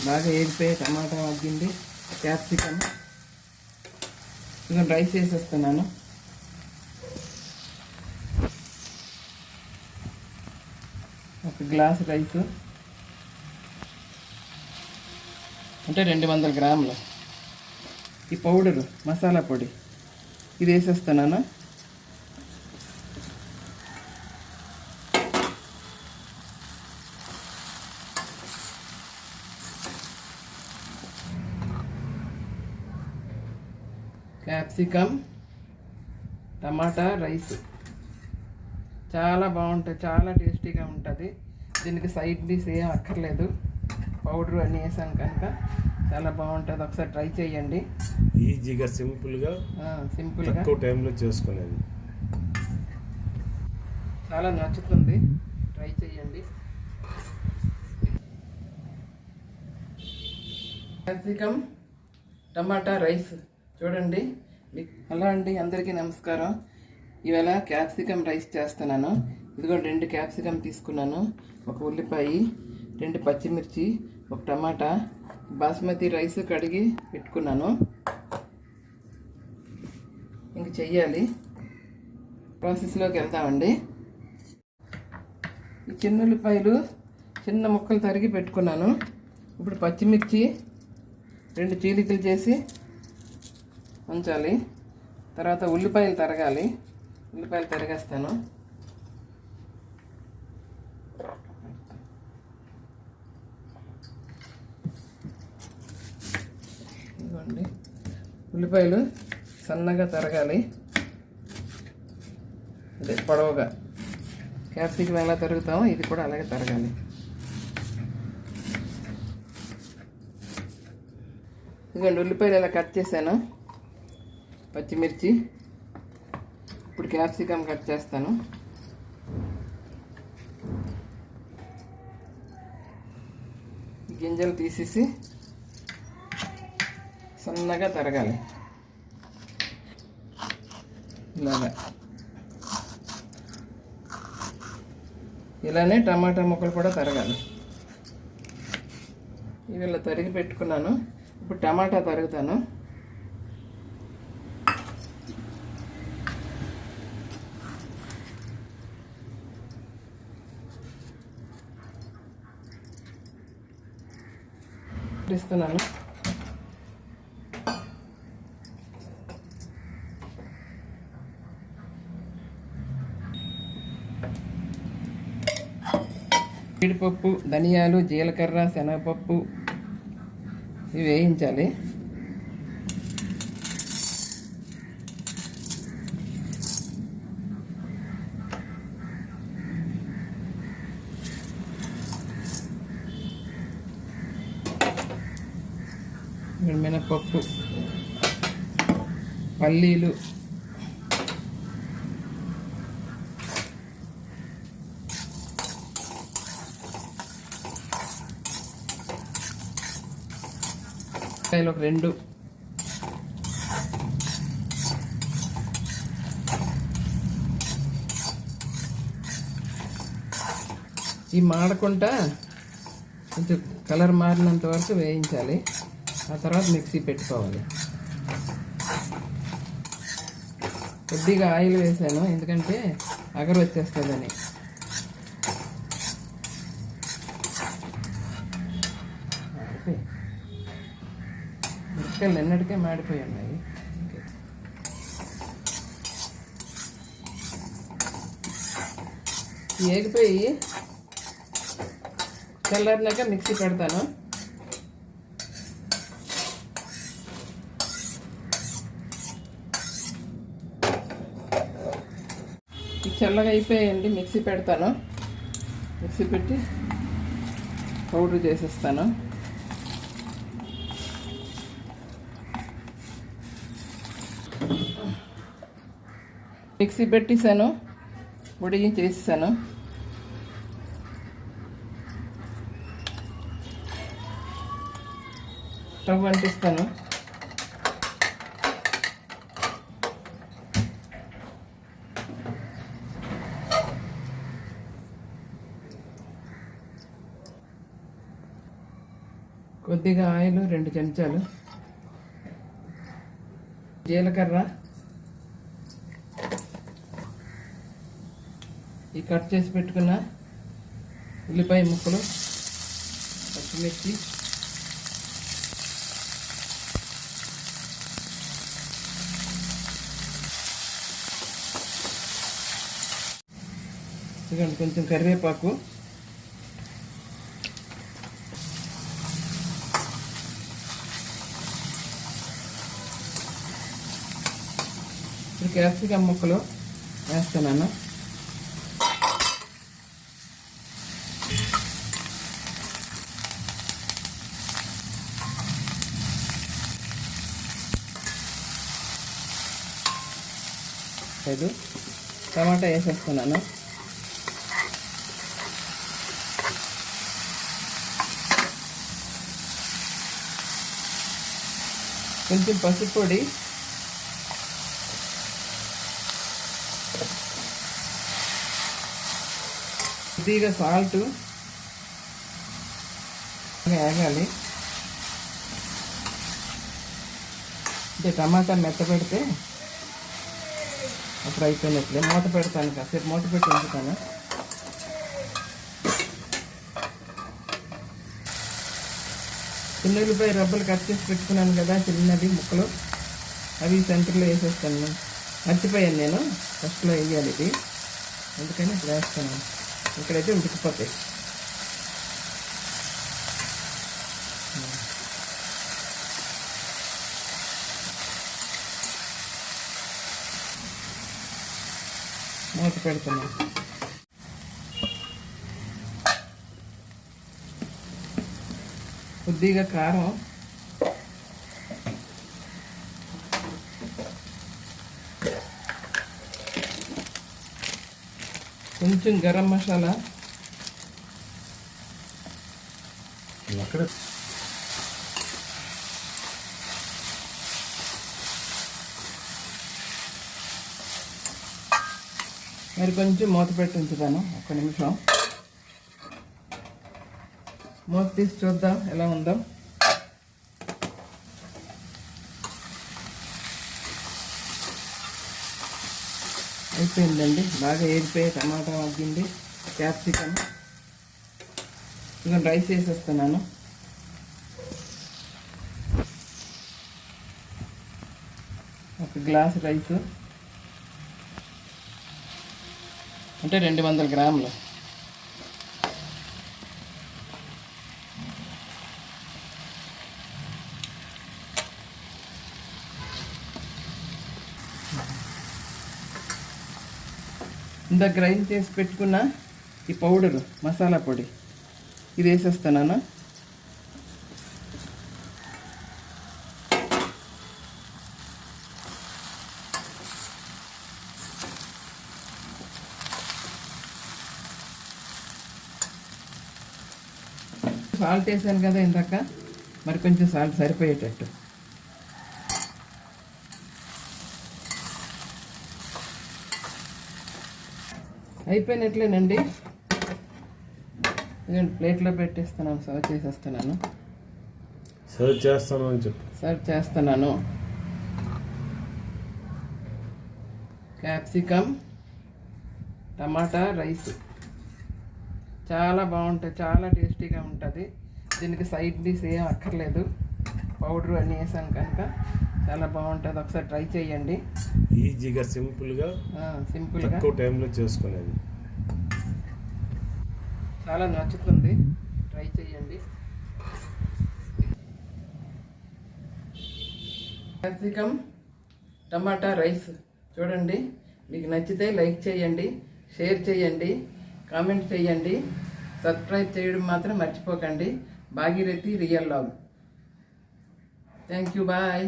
బాగా వేగిపోయి టమాటా మగ్గింది, క్యాప్సికమ్. ఇంకా రైస్ వేసేస్తున్నాను. ఒక గ్లాస్ రైసు అంటే 200 గ్రాములు. ఈ పౌడరు మసాలా పొడి ఇది వేసేస్తున్నాను. క్యాప్సికమ్ టమాటా రైస్ చాలా బాగుంటుంది, చాలా టేస్టీగా ఉంటుంది. దీనికి సైడ్ డిష్ ఏం అక్కర్లేదు, పౌడర్ అన్నీ వేసాం కనుక చాలా బాగుంటుంది. ఒకసారి ట్రై చేయండి. ఈజీగా సింపుల్గా తక్కువ టైంలో చేసుకునేది చాలా నచ్చుతుంది. ట్రై చేయండి. క్యాప్సికమ్ టమాటా రైస్ చూడండి. అలా అండి, అందరికీ నమస్కారం. ఇవాళ క్యాప్సికమ్ రైస్ చేస్తున్నాను. ఇదిగో 2 క్యాప్సికమ్ తీసుకున్నాను, ఒక ఉల్లిపాయ, 2 పచ్చిమిర్చి, ఒక టమాటా, బాస్మతి రైస్ కడిగి పెట్టుకున్నాను. ఇంక చెయ్యాలి, ప్రాసెస్లోకి వెళ్తామండి. ఈ చిన్న ఉల్లిపాయలు చిన్న ముక్కలు తరిగి పెట్టుకున్నాను. ఇప్పుడు పచ్చిమిర్చి 2 చీలికలు చేసి ఉంచాలి. తర్వాత ఉల్లిపాయలు తరగాలి. ఉల్లిపాయలు తరిగేస్తాను. ఇదిగోండి, ఉల్లిపాయలు సన్నగా తరగాలి. అదే పొడవుగా క్యాప్సికం ఎలా తరుగుతామో ఇది కూడా అలాగే తరగాలి. ఇదిగోండి, ఉల్లిపాయలు ఇలా కట్ చేశాను. పచ్చిమిర్చి, ఇప్పుడు క్యాప్సికమ్ కట్ చేస్తాను. గింజలు తీసేసి సన్నగా తరగాలి ఇలాగా. ఇలానే టమాటా ముక్కలు కూడా తరగాలి. ఇవి ఇలా తరిగి పెట్టుకున్నాను. ఇప్పుడు టమాటా తరుగుతాను. ఇస్తున్నాను. జీడిపప్పు, ధనియాలు, జీలకర్ర, శనగపప్పు ఇవి వేయించాలి. మినపప్పు, పల్లీలు, ఒక 2, ఈ మాడకుండా కొంచెం కలర్ మారినంత వరకు వేయించాలి. ఆ తర్వాత మిక్సీ పెట్టుకోవాలి. కొద్దిగా ఆయిల్ వేసాను, ఎందుకంటే అగరు వచ్చేస్తుందని. మిరపకాయలు నిన్నటికే మాడిపోయి ఉన్నాయి. ఏగిపోయి చల్లారినాక మిక్సీ పెడతాను. చల్లగా అయిపోయాయండి, మిక్సీ పెడతాను. మిక్సీ పెట్టి పౌడర్ చేసేస్తాను. మిక్సీ పెట్టేసాను, పొడి చేసేసాను. స్టవ్ అంటిస్తాను. కొద్దిగా ఆయిల్ 2 చెంచాలు, జీలకర్ర, ఈ కట్ చేసి పెట్టుకున్న ఉల్లిపాయ ముక్కలు, పచ్చిమిర్చి, ఇదిగోండి కొంచెం కరివేపాకు, ఇప్పుడు క్యాప్సికమ్ ముక్కలు వేస్తున్నాను. టమాటా వేసేస్తున్నాను. కొంచెం పసుపు పొడి, కొద్దిగా సాల్ట్ వేగాలి. అంటే టమాటా మెత్తపెడితే అప్పుడు అయిపోయినట్లే. మూత పెడతాను, కాసేపు మూత పెట్టి ఉంచుతాను. చిన్న ఉల్లిపాయ రబ్బలు కట్ చేసి పెట్టుకున్నాను కదా, చిన్నది ముక్కలు, అవి సెంటర్లో వేసేస్తాను. మర్చిపోయాను నేను, ఫస్ట్లో వేయాలి ఇది, అందుకని ఇప్పుడు వేస్తాను. ఇక్కడైతే ఉడికిపోతాయి. మూత పెడుతున్నాను. కొద్దిగా కారం, కొంచెం గరం మసాలా, అక్కడ మరి కొంచెం మూత పెట్టి ఉంచుతాను 1 నిమిషం. మూత తీసి చూద్దాం ఎలా ఉందో. అయిపోయిందండి, బాగా ఏరిపోయి టమాటా మగ్గింది, క్యాప్సికమ్. ఇంకా రైస్ వేసేస్తున్నాను. ఒక గ్లాస్ రైస్ అంటే 200 గ్రాములు. ఇందా గ్రైండ్ చేసి పెట్టుకున్న ఈ పౌడరు, మసాలా పొడి, ఇది వేసేస్తున్నాను. సాల్ట్ వేసాను కదా ఇందాక, మరి కొంచెం సాల్ట్ సరిపోయేటట్టు. అయిపోయినట్లేనండి. నేను ప్లేట్లో పెట్టేస్తున్నాను, సర్వ్ చేసేస్తున్నాను. సర్వ్ చేస్తాను అని చెప్పి సర్వ్ చేస్తున్నాను. క్యాప్సికమ్ టమాటా రైస్ చాలా బాగుంటుంది, చాలా టేస్టీగా ఉంటుంది. దీనికి సైడ్ డిష్ ఏం అక్కర్లేదు, పౌడర్ అన్నీ వేసాను కనుక చాలా బాగుంటుంది. ఒకసారి ట్రై చేయండి. ఈజీగా సింపుల్గా తక్కువ టైంలో చేసుకునేది. చాలా నచ్చుతుంది, ట్రై చేయండి. క్యాప్సికమ్ టమాటా రైస్ చూడండి. మీకు నచ్చితే లైక్ చేయండి, షేర్ చేయండి, కామెంట్ చేయండి, సబ్స్క్రైబ్ చేయడం మాత్రం మర్చిపోకండి. Bhagirathi real love. Thank you, bye.